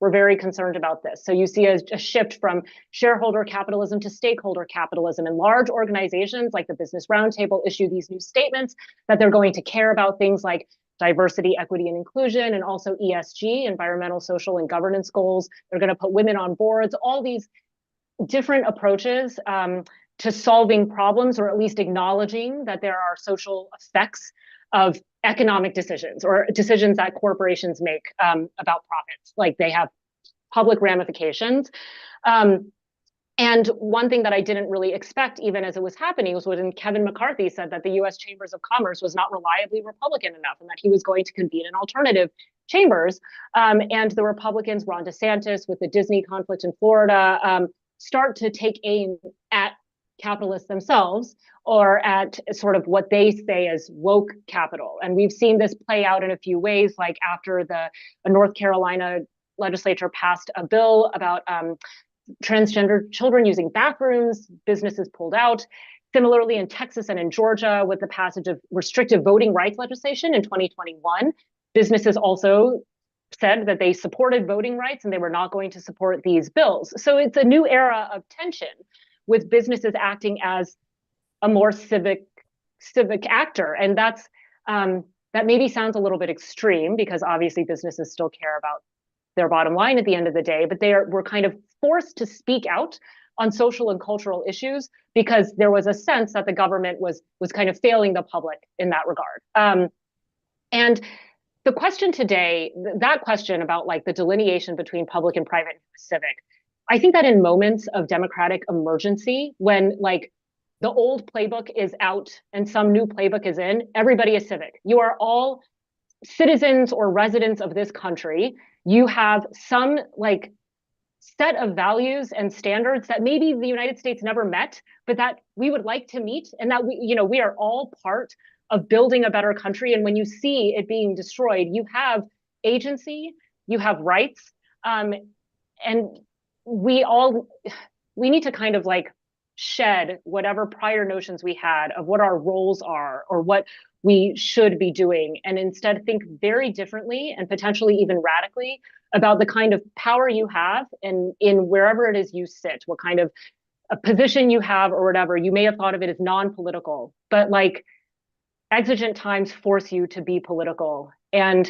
were very concerned about this. So you see a shift from shareholder capitalism to stakeholder capitalism, and large organizations like the Business Roundtable issue these new statements that they're going to care about things like diversity, equity, and inclusion, and also ESG, environmental, social, and governance goals. They're going to put women on boards, all these different approaches to solving problems, or at least acknowledging that there are social effects of economic decisions or decisions that corporations make about profits. Like they have public ramifications. And one thing that I didn't really expect, even as it was happening, was when Kevin McCarthy said that the US Chambers of Commerce was not reliably Republican enough and that he was going to convene an alternative chambers. And the Republicans, Ron DeSantis, with the Disney conflict in Florida, start to take aim at capitalists themselves, or at sort of what they say as woke capital. And we've seen this play out in a few ways, like after the North Carolina legislature passed a bill about transgender children using bathrooms, businesses pulled out. Similarly, in Texas and in Georgia, with the passage of restrictive voting rights legislation in 2021, businesses also said that they supported voting rights and they were not going to support these bills. So it's a new era of tension, with businesses acting as a more civic actor. And that's that maybe sounds a little bit extreme, because obviously businesses still care about their bottom line at the end of the day, but were kind of forced to speak out on social and cultural issues because there was a sense that the government was kind of failing the public in that regard. And the question today, that question about like the delineation between public and private and civic, I think that in moments of democratic emergency, when like the old playbook is out and some new playbook is in, everybody is civic. You are all citizens or residents of this country. You have some like set of values and standards that maybe the United States never met, but that we would like to meet, and that we are all part of building a better country. And when you see it being destroyed, you have agency, you have rights, and we need to kind of like shed whatever prior notions we had of what our roles are or what we should be doing, and instead think very differently and potentially even radically about the kind of power you have in wherever it is you sit, what kind of a position you have or whatever. You may have thought of it as non-political, but like exigent times force you to be political. And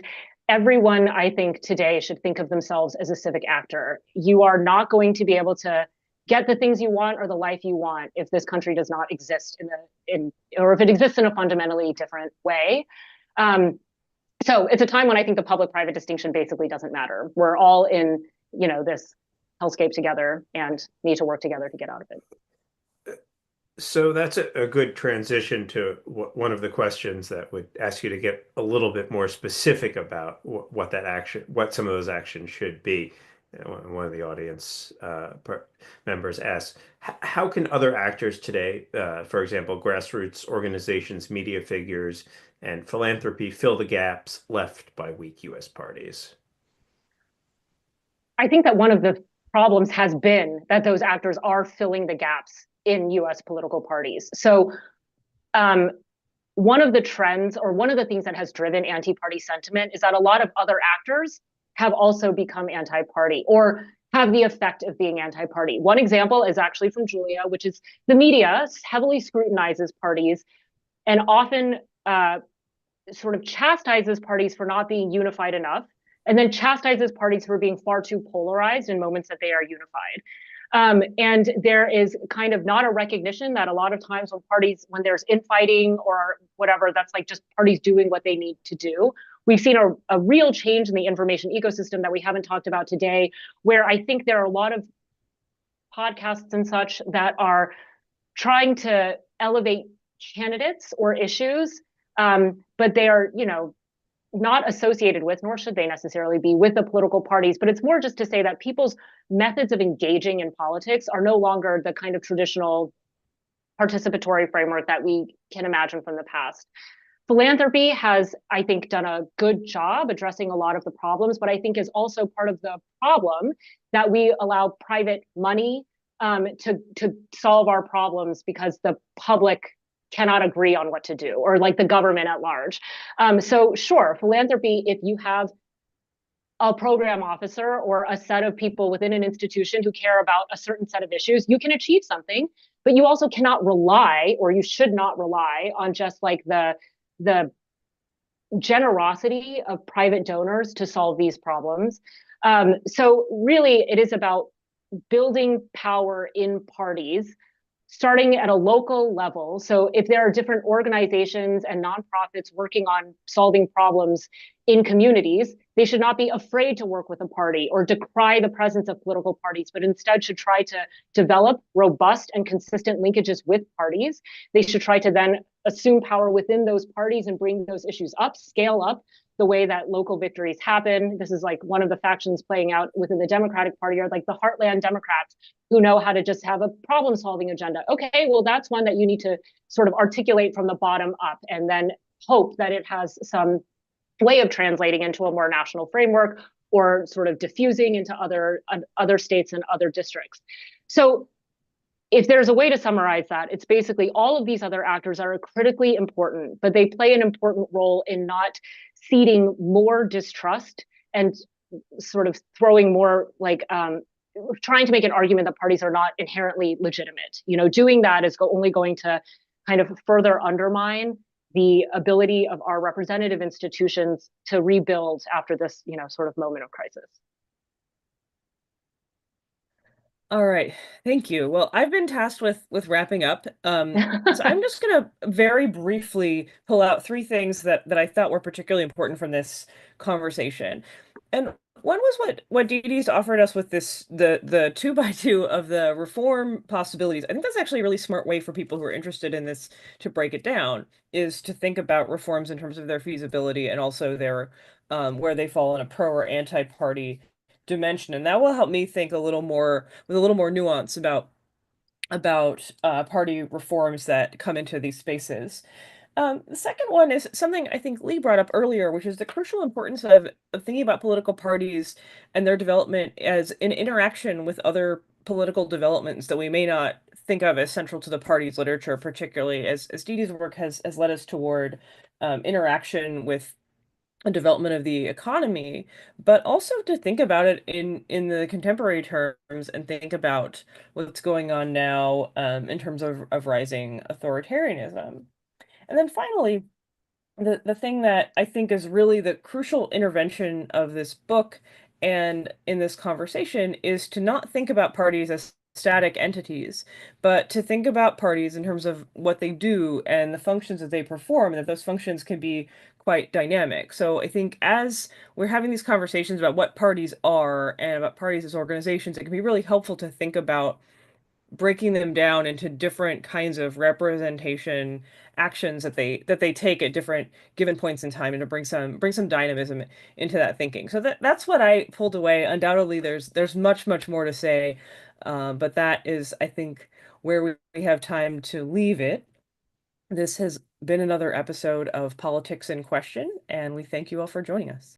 everyone, I think, today should think of themselves as a civic actor. You are not going to be able to get the things you want or the life you want if this country does not exist or if it exists in a fundamentally different way. So it's a time when I think the public-private distinction basically doesn't matter. We're all in, this hellscape together and need to work together to get out of it. So that's a good transition to one of the questions that would ask you to get a little bit more specific about what that action, what some of those actions should be. One of the audience members asks, how can other actors today, for example, grassroots organizations, media figures, and philanthropy, fill the gaps left by weak U.S. parties? I think that one of the problems has been that those actors are filling the gaps in US political parties. So, um, one of the trends or one of the things that has driven anti party sentiment is that a lot of other actors have also become anti party or have the effect of being anti party. One example is actually from Julia, which is the media heavily scrutinizes parties and often sort of chastises parties for not being unified enough, and then chastises parties for being far too polarized in moments that they are unified. And there is kind of not a recognition that a lot of times when there's infighting or whatever, that's like just parties doing what they need to do. We've seen a real change in the information ecosystem that we haven't talked about today, where I think there are a lot of podcasts and such that are trying to elevate candidates or issues, but they are, not associated with, nor should they necessarily be with the political parties, but it's more just to say that people's methods of engaging in politics are no longer the kind of traditional participatory framework that we can imagine from the past. Philanthropy has, I think, done a good job addressing a lot of the problems, but I think is also part of the problem that we allow private money to solve our problems because the public cannot agree on what to do, or like the government at large. So sure, philanthropy, if you have a program officer or a set of people within an institution who care about a certain set of issues, you can achieve something, but you also cannot rely, or you should not rely on just like the generosity of private donors to solve these problems. So really, it is about building power in parties, starting at a local level. So if there are different organizations and nonprofits working on solving problems in communities, they should not be afraid to work with a party or decry the presence of political parties, but instead should try to develop robust and consistent linkages with parties. They should try to then assume power within those parties and bring those issues up, scale up the way that local victories happen. This is like one of the factions playing out within the Democratic Party are like the heartland Democrats who know how to just have a problem solving agenda. Okay, well, that's one that you need to sort of articulate from the bottom up and then hope that it has some way of translating into a more national framework or sort of diffusing into other states and other districts. So if there's a way to summarize that, it's basically all of these other actors are critically important, but they play an important role in not seeding more distrust and sort of throwing more like trying to make an argument that parties are not inherently legitimate. Doing that is only going to kind of further undermine the ability of our representative institutions to rebuild after this, sort of moment of crisis. All right, thank you. Well, I've been tasked with wrapping up. So I'm just gonna very briefly pull out three things that I thought were particularly important from this conversation. And one was what Didi's offered us with the two by two of the reform possibilities. I think that's actually a really smart way for people who are interested in this to break it down, is to think about reforms in terms of their feasibility and also their where they fall in a pro or anti-party dimension, and that will help me think a little more with a little more nuance about party reforms that come into these spaces. The second one is something I think Lee brought up earlier, which is the crucial importance of thinking about political parties and their development as an interaction with other political developments that we may not think of as central to the party's literature, particularly as Didi's work has led us toward interaction with a development of the economy, but also to think about it in the contemporary terms and think about what's going on now in terms of rising authoritarianism. And then finally, the thing that I think is really the crucial intervention of this book and in this conversation is to not think about parties as static entities, but to think about parties in terms of what they do and the functions that they perform, and that those functions can be quite dynamic. So I think as we're having these conversations about what parties are and about parties as organizations, it can be really helpful to think about breaking them down into different kinds of representation actions that they take at different given points in time, and to bring some dynamism into that thinking. So that's what I pulled away. Undoubtedly, there's much more to say, but that is, I think, where we have time to leave it. This has been another episode of Politics in Question, and we thank you all for joining us.